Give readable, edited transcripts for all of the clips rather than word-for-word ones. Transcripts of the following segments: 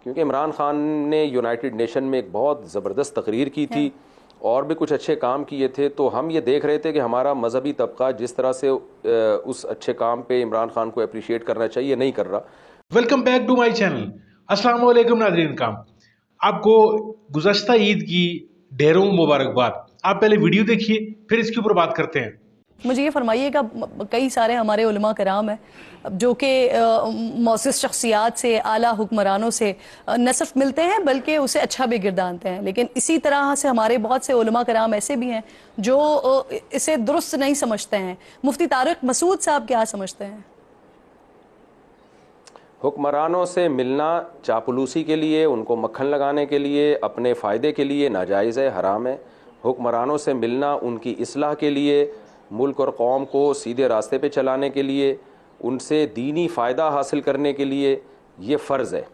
क्योंकि इमरान खान ने United nation में एक बहुत ज़बरदस्त तकरीर की थी और भी कुछ अच्छे काम किए थे। तो हम ये देख रहे थे कि हमारा मजहबी तबका जिस तरह से उस अच्छे काम पे इमरान खान को अप्रिशिएट करना चाहिए नहीं कर रहा। Welcome back to my channel. अस्सलाम वालेकुम नाज़रीन काम, आपको गुज़श्ता ईद की ढेरों मुबारकबाद। आप पहले वीडियो देखिए, फिर इसके ऊपर बात करते हैं। मुझे ये फरमाइएगा, कई सारे हमारे उलमा कराम हैं जो कि मौसिस शख्सियात से, आला हुक्मरानों से न सिर्फ मिलते हैं बल्कि उसे अच्छा भी गिरदानते हैं, लेकिन इसी तरह से हमारे बहुत से उलमा कराम ऐसे भी हैं जो इसे दुरुस्त नहीं समझते हैं। मुफ्ती तारिक मसूद साहब क्या समझते हैं? हुक्मरानों से मिलना चापलूसी के लिए, उनको मक्खन लगाने के लिए, अपने फ़ायदे के लिए नाजायज़ है, हराम है। हुक्मरानों से मिलना उनकी इस्लाह के लिए, मुल्क और कौम को सीधे रास्ते पे चलाने के लिए, उनसे दीनी फ़ायदा हासिल करने के लिए ये फ़र्ज़ है।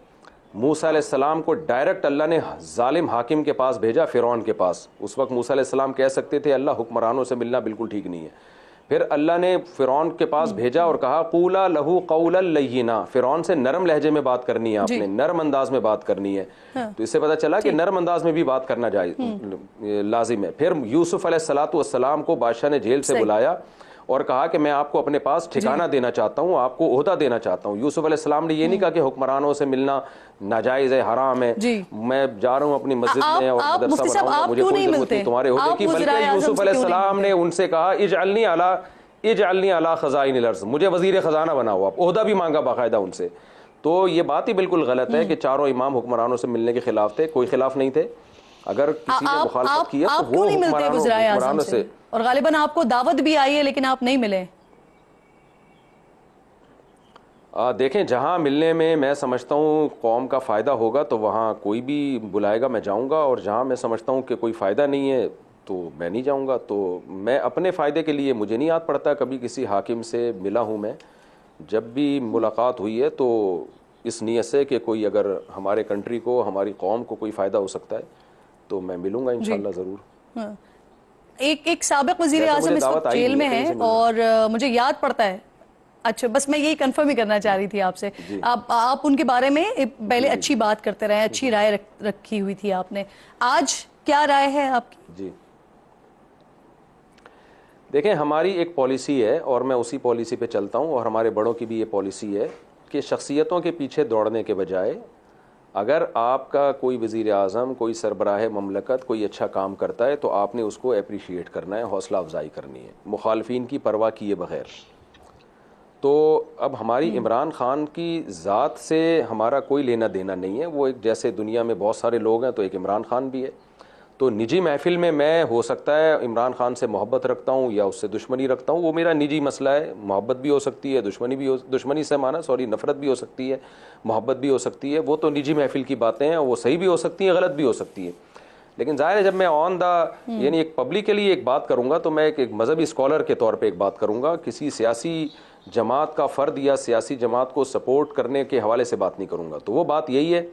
मूसा अलैहिस्सलाम को डायरेक्ट अल्लाह ने जालिम हाकिम के पास भेजा, फ़िरौन के पास। उस वक्त मूसा अलैहिस्सलाम कह सकते थे अल्लाह हुक्मरानों से मिलना बिल्कुल ठीक नहीं है। फिर अल्लाह ने फ़िरौन के पास भेजा और कहा कूला लहू कौलन लय्यिना, फ़िरौन से नरम लहजे में बात करनी है, आपने नरम अंदाज में बात करनी है। तो इससे पता चला कि नरम अंदाज में भी बात करना लाजिम है। फिर यूसुफ अलैहिस्सलातु वस्सलाम को बादशाह ने जेल से बुलाया और कहा कि मैं आपको अपने पास ठिकाना देना चाहता हूँ, आपको ओहदा देना चाहता हूँ। यूसुफ अलैहिस्सलाम ने ये नहीं कहा कि हुक्मरानों से मिलना नाजायज़ है, हराम है, मैं जा रहा हूँ अपनी मस्जिद में और मदरसा बनाऊंगा, मुझे कोई जरूरत नहीं तुम्हारे ओहदे की। बल्कि यूसुफ अलैहिस्सलाम ने उनसे कहा इजअलनी अला खज़ाइनिल अर्ज़, मुझे वज़ीर ख़जाना बनाओ। आप ओहदा भी मांगा बाकायदा उनसे। तो ये बात ही बिल्कुल गलत है कि चारों इमाम हुक्मरानों से मिलने के खिलाफ थे। कोई खिलाफ नहीं थे। अगर किसी ने मुखालफत किया तो वो हुक्मरानों से। और गालिबन आपको दावत भी आई है लेकिन आप नहीं मिले। देखें, जहाँ मिलने में मैं समझता हूँ कौम का फ़ायदा होगा तो वहाँ कोई भी बुलाएगा मैं जाऊँगा, और जहाँ मैं समझता हूँ कि कोई फ़ायदा नहीं है तो मैं नहीं जाऊँगा। तो मैं अपने फ़ायदे के लिए, मुझे नहीं याद पड़ता कभी किसी हाकिम से मिला हूँ मैं। जब भी मुलाकात हुई है तो इस नीयत से कि कोई अगर हमारे कंट्री को, हमारी कौम को कोई फ़ायदा हो सकता है तो मैं मिलूँगा इंशाल्लाह ज़रूर। एक साबिक वज़ीर आज़म इस वक्त जेल में है और मुझे याद पड़ता है। अच्छा, बस मैं यही कंफर्म ही करना चाह रही थी आपसे। आप उनके बारे में पहले अच्छी बात करते रहे, अच्छी राय रखी हुई थी आपने। आज क्या राय है आपकी? जी देखें, हमारी एक पॉलिसी है और मैं उसी पॉलिसी पे चलता हूँ, और हमारे बड़ों की भी ये पॉलिसी है कि शख्सियतों के पीछे दौड़ने के बजाय अगर आपका कोई वज़ीर आज़म, कोई सरबराह ममलकत कोई अच्छा काम करता है तो आपने उसको अप्रिशिएट करना है, हौसला अफजाई करनी है, मुखालफिन की परवाह किए बगैर। तो अब हमारी इमरान खान की ज़ात से हमारा कोई लेना देना नहीं है। वो एक, जैसे दुनिया में बहुत सारे लोग हैं तो एक इमरान खान भी है। तो निजी महफिल में मैं, हो सकता है इमरान खान से मोहब्बत रखता हूँ या उससे दुश्मनी रखता हूँ, वो मेरा निजी मसला है। मोहब्बत भी हो सकती है, दुश्मनी से माना नफ़रत भी हो सकती है, मोहब्बत भी हो सकती है। वो तो निजी महफिल की बातें हैं, वो सही भी हो सकती हैं, गलत भी हो सकती है। लेकिन ज़ाहिर है जब मैं ऑन द यानी एक पब्लिकली एक बात करूँगा तो मैं एक मजहबी स्कॉलर के तौर पर एक बात करूँगा, किसी सियासी जमात का फ़र्द या सियासी जमात को सपोर्ट करने के हवाले से बात नहीं करूँगा। तो वो बात यही है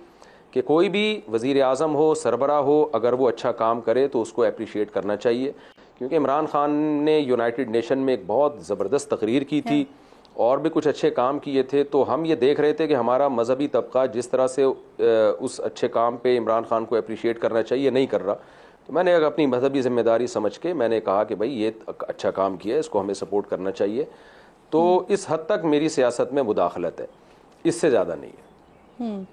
कि कोई भी वज़ीर आज़म हो, सरबरा हो, अगर वो अच्छा काम करे तो उसको अप्रिशिएट करना चाहिए। क्योंकि इमरान खान ने यूनाइटेड नेशन में एक बहुत ज़बरदस्त तकरीर की थी और भी कुछ अच्छे काम किए थे। तो हम ये देख रहे थे कि हमारा मजहबी तबका जिस तरह से उस अच्छे काम पे इमरान खान को अप्रिशिएट करना चाहिए नहीं कर रहा। तो मैंने अपनी मजहबी ज़िम्मेदारी समझ के मैंने कहा कि भाई ये अच्छा काम किया है, इसको हमें सपोर्ट करना चाहिए। तो इस हद तक मेरी सियासत में मुदाखलत है, इससे ज़्यादा नहीं है।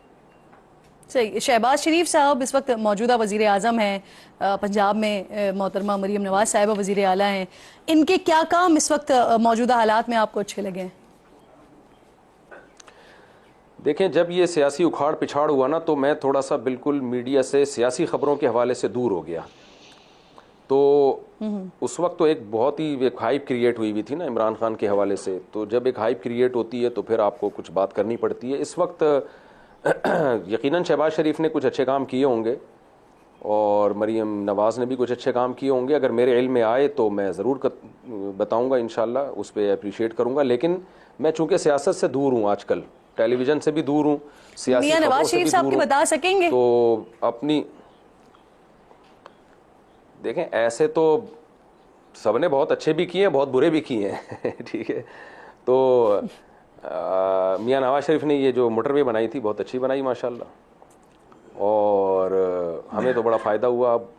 सही। शहबाज शरीफ साहब इस वक्त मौजूदा वज़ीर आज़म हैं पंजाब में, मोहतरमा मरीम नवाज़ साहिबा वज़ीर आला हैं। इनके क्या काम इस वक्त मौजूदा हालात में आपको अच्छे लगे? देखें, जब ये सियासी उखाड़ पिछाड़ हुआ ना तो मैं थोड़ा सा बिल्कुल मीडिया से, सियासी ख़बरों के हवाले से दूर हो गया। तो उस वक्त तो एक बहुत ही एक हाइप क्रिएट हुई थी ना इमरान खान के हवाले से। तो जब एक हाइप क्रिएट होती है तो फिर आपको कुछ बात करनी पड़ती है। इस वक्त यकीनन शहबाज शरीफ ने कुछ अच्छे काम किए होंगे और मरीम नवाज़ ने भी कुछ अच्छे काम किए होंगे। अगर मेरे इल्म में आए तो मैं ज़रूर बताऊंगा, इंशाल्लाह उस पर अप्रिशिएट करूंगा। लेकिन मैं चूँकि सियासत से दूर हूँ, आजकल टेलीविज़न से भी दूर हूँ, सियासी खबरों से भी दूर हूँ, बता सकेंगे तो अपनी देखें, ऐसे तो सबने बहुत अच्छे भी किए हैं, बहुत बुरे भी किए हैं ठीक है। तो मियां नवाज शरीफ ने ये जो मोटरवे बनाई थी बहुत अच्छी बनाई माशाल्लाह। और हमें तो बड़ा फ़ायदा हुआ। अब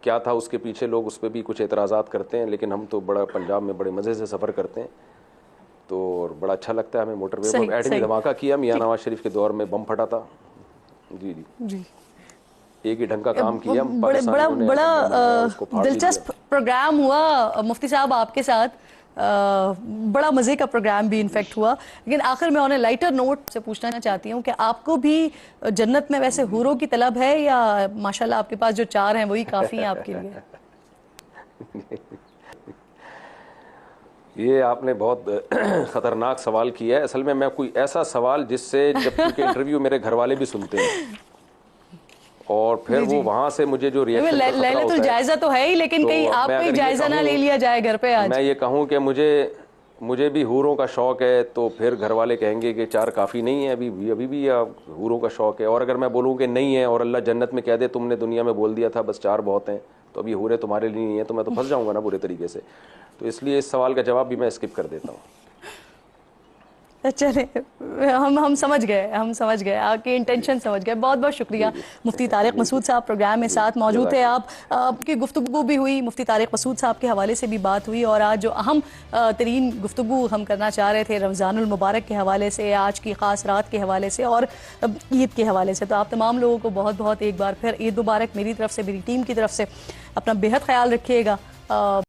क्या था उसके पीछे, लोग उस पर भी कुछ एतराज़ात करते हैं, लेकिन हम तो बड़ा पंजाब में बड़े मज़े से सफ़र करते हैं, तो बड़ा अच्छा लगता है हमें। मोटरवे पर एटमी धमाका किया, मियां नवाज शरीफ के दौर में बम फटा था। जी जी जी, एक ही ढंग का काम किया। बड़ा दिलचस्प प्रोग्राम हुआ मुफ्ती साहब आपके साथ, बड़ा मज़े का प्रोग्राम भी इनफेक्ट हुआ। लेकिन आखिर में ऑन ए लाइटर नोट से पूछना चाहती हूँ कि आपको भी जन्नत में वैसे हूरों की तलब है, या माशाल्लाह आपके पास जो 4 हैं वही काफ़ी हैं आपके लिए? ये आपने बहुत ख़तरनाक सवाल किया है। असल में मैं कोई ऐसा सवाल जिससे, जब क्योंकि इंटरव्यू मेरे घर वाले भी सुनते हैं और फिर वो वहाँ से मुझे जो रिएक्शन का खतरा होता है, जायज़ा तो है ही, लेकिन कहीं आपका ही जायज़ा ना ले लिया जाए घर पे आज। मैं ये कहूँ कि मुझे भी हूरों का शौक़ है, तो फिर घर वाले कहेंगे कि 4 काफ़ी नहीं है, अभी भी हूरों का शौक़ है। और अगर मैं बोलूँ कि नहीं है और अल्लाह जन्नत में कह दे तुमने दुनिया में बोल दिया था बस 4 बहुत हैं, तो अभी हूरें तुम्हारे लिए नहीं है, तो मैं तो फंस जाऊँगा ना बुरे तरीके से। तो इसलिए इस सवाल का जवाब भी मैं स्किप कर देता हूँ। चले, हम समझ गए आपकी इंटेंशन समझ गए। बहुत बहुत शुक्रिया मुफ्ती तारिक मसूद साहब प्रोग्राम में साथ मौजूद थे। आपकी गुफ्तगू भी हुई, मुफ्ती तारिक मसूद साहब के हवाले से भी बात हुई, और आज जो अहम तरीन गुफ्तगू हम करना चाह रहे थे रमज़ानुल मुबारक के हवाले से, आज की ख़ास रात के हवाले से और ईद के हवाले से। तो आप तमाम लोगों को बहुत बहुत एक बार फिर ईद मुबारक मेरी तरफ से, मेरी टीम की तरफ से। अपना बेहद ख्याल रखिएगा।